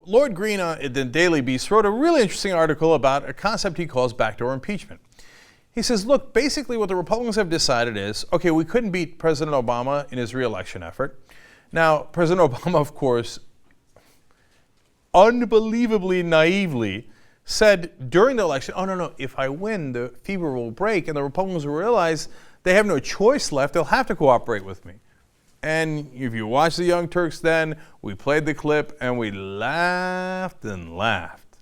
Lloyd Green at the Daily Beast wrote a really interesting article about a concept he calls backdoor impeachment. He says, look, basically what the Republicans have decided is, okay, we couldn't beat President Obama in his re-election effort. Now, President Obama, of course, unbelievably naively said during the election, oh, no, if I win, the fever will break, and the Republicans will realize they have no choice left. They'll have to cooperate with me. And if you watch the Young Turks then, we played the clip and we laughed and laughed.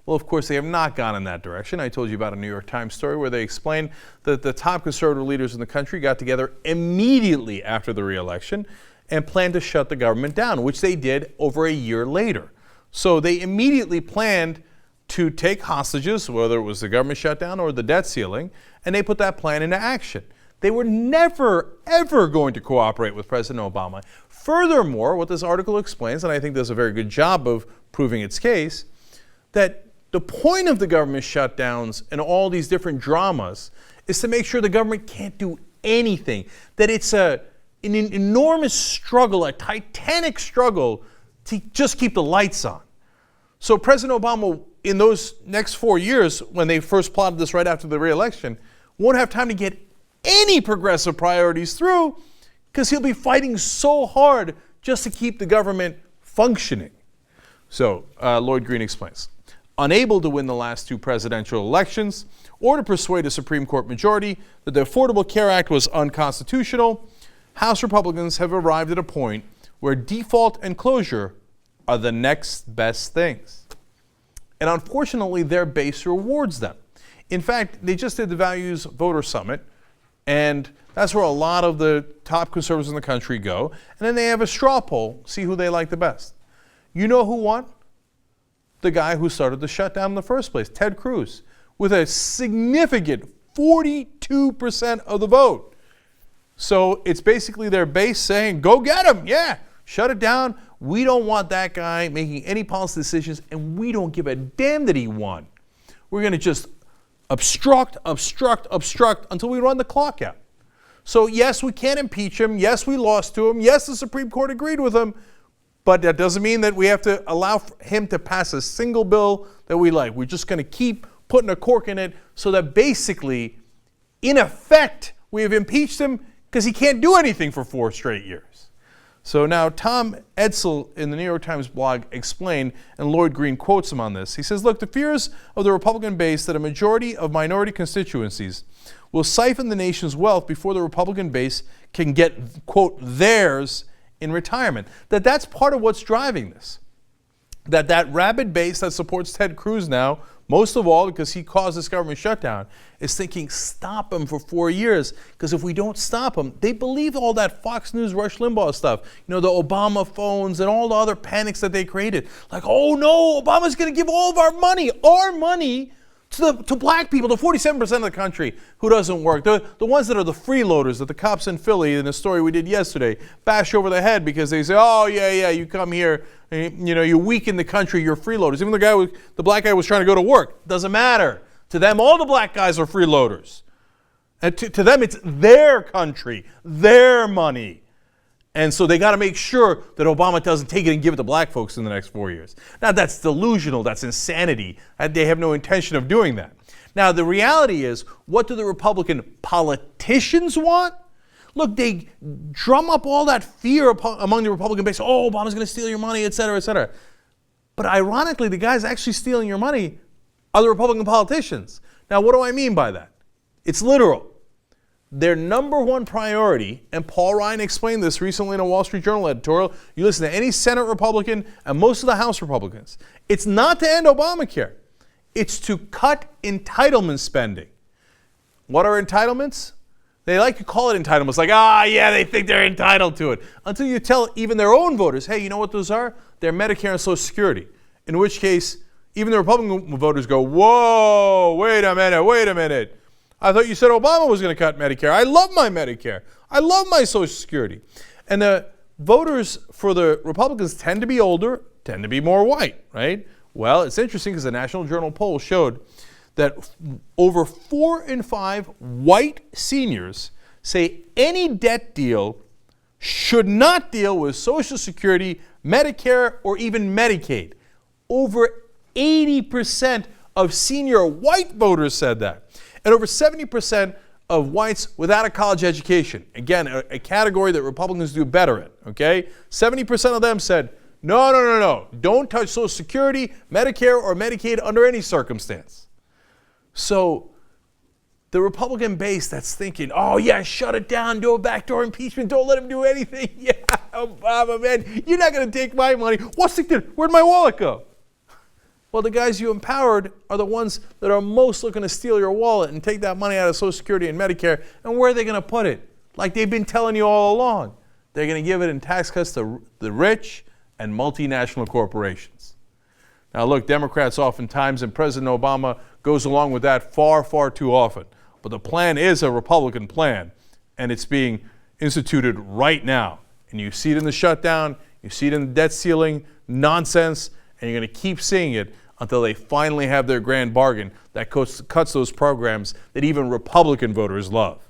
Well, of course, they have not gone in that direction. I told you about a New York Times story where they explained that the top conservative leaders in the country got together immediately after the re-election and planned to shut the government down, which they did over a year later. So they immediately planned to take hostages, whether it was the government shutdown or the debt ceiling, and they put that plan into action. They were never, ever going to cooperate with President Obama. Furthermore, what this article explains, and I think does a very good job of proving its case, that the point of the government shutdowns and all these different dramas is to make sure the government can't do anything, that it's an enormous struggle, a titanic struggle to just keep the lights on. So President Obama, in those next 4 years, when they first plotted this right after the re-election, won't have time to get any progressive priorities through because he'll be fighting so hard just to keep the government functioning. So Lloyd Green explains, unable to win the last two presidential elections or to persuade a Supreme Court majority that the Affordable Care Act was unconstitutional, House Republicans have arrived at a point where default and closure are the next best things. And unfortunately, their base rewards them. In fact, they just did the Values Voter Summit, and that's where a lot of the top conservatives in the country go. And then they have a straw poll, see who they like the best. You know who won? The guy who started the shutdown in the first place, Ted Cruz, with a significant 42% of the vote. So it's basically their base saying, go get him, yeah, shut it down. We don't want that guy making any policy decisions, and we don't give a damn that he won. We're going to just obstruct until we run the clock out. So yes, we can't impeach him. Yes, we lost to him. Yes, the Supreme Court agreed with him. But that doesn't mean that we have to allow him to pass a single bill that we like. We're just going to keep putting a cork in it so that basically, in effect, we have impeached him because he can't do anything for 4 straight years. So now Tom Edsel in the New York Times blog explained, and Lloyd Green quotes him on this. He says, look, the fears of the Republican base that a majority of minority constituencies will siphon the nation's wealth before the Republican base can get, quote, theirs in retirement. That's part of what's driving this. That rabid base that supports Ted Cruz now, most of all because he caused this government shutdown, is thinking, stop him for 4 years, because if we don't stop him, they believe all that Fox News, Rush Limbaugh stuff, you know, the Obama phones and all the other panics that they created. Like, oh no, Obama's going to give all of our money to black people, the 47% of the country who doesn't work, the ones that are the freeloaders that the cops in Philly, in the story we did yesterday, bash over the head because they say, oh yeah, you come here, you know, you weaken the country, you're freeloaders. Even the black guy was trying to go to work. Doesn't matter. To them, all the black guys are freeloaders. And to them, it's their country, their money. And so they got to make sure that Obama doesn't take it and give it to black folks in the next 4 years. Now, that's delusional. That's insanity. They have no intention of doing that. Now, the reality is, what do the Republican politicians want? Look, they drum up all that fear among the Republican base. Oh, Obama's going to steal your money, et cetera, et cetera. But ironically, the guys actually stealing your money are the Republican politicians. Now, what do I mean by that? It's literal. Their number one priority, and Paul Ryan explained this recently in a Wall Street Journal editorial, you listen to any Senate Republican and most of the House Republicans, it's not to end Obamacare. It's to cut entitlement spending. What are entitlements? They like to call it entitlements, like, yeah, they think they're entitled to it. Until you tell even their own voters, hey, you know what those are? They're Medicare and Social Security. In which case, even the Republican voters go, whoa, wait a minute. I thought you said Obama was going to cut Medicare. I love my Medicare. I love my Social Security. And the voters for the Republicans tend to be older, tend to be more white, right? Well, it's interesting because the National Journal poll showed that over 4 in 5 white seniors say any debt deal should not deal with Social Security, Medicare, or even Medicaid. Over 80% of senior white voters said that. And over 70% of whites without a college education. Again, a category that Republicans do better in, okay? 70% of them said, no. Don't touch Social Security, Medicare, or Medicaid under any circumstance. So the Republican base that's thinking, oh yeah, shut it down, do a backdoor impeachment, don't let him do anything. Yeah, Obama, man, you're not going to take my money. Where'd my wallet go? Well, the guys you empowered are the ones that are most looking to steal your wallet and take that money out of Social Security and Medicare. And where are they going to put it? Like they've been telling you all along. They're going to give it in tax cuts to the rich and multinational corporations. Now look, Democrats oftentimes, and President Obama goes along with that far, far too often. But the plan is a Republican plan, and it's being instituted right now. And you see it in the shutdown, you see it in the debt ceiling nonsense, and you're going to keep seeing it until they finally have their grand bargain that cuts those programs that even Republican voters love.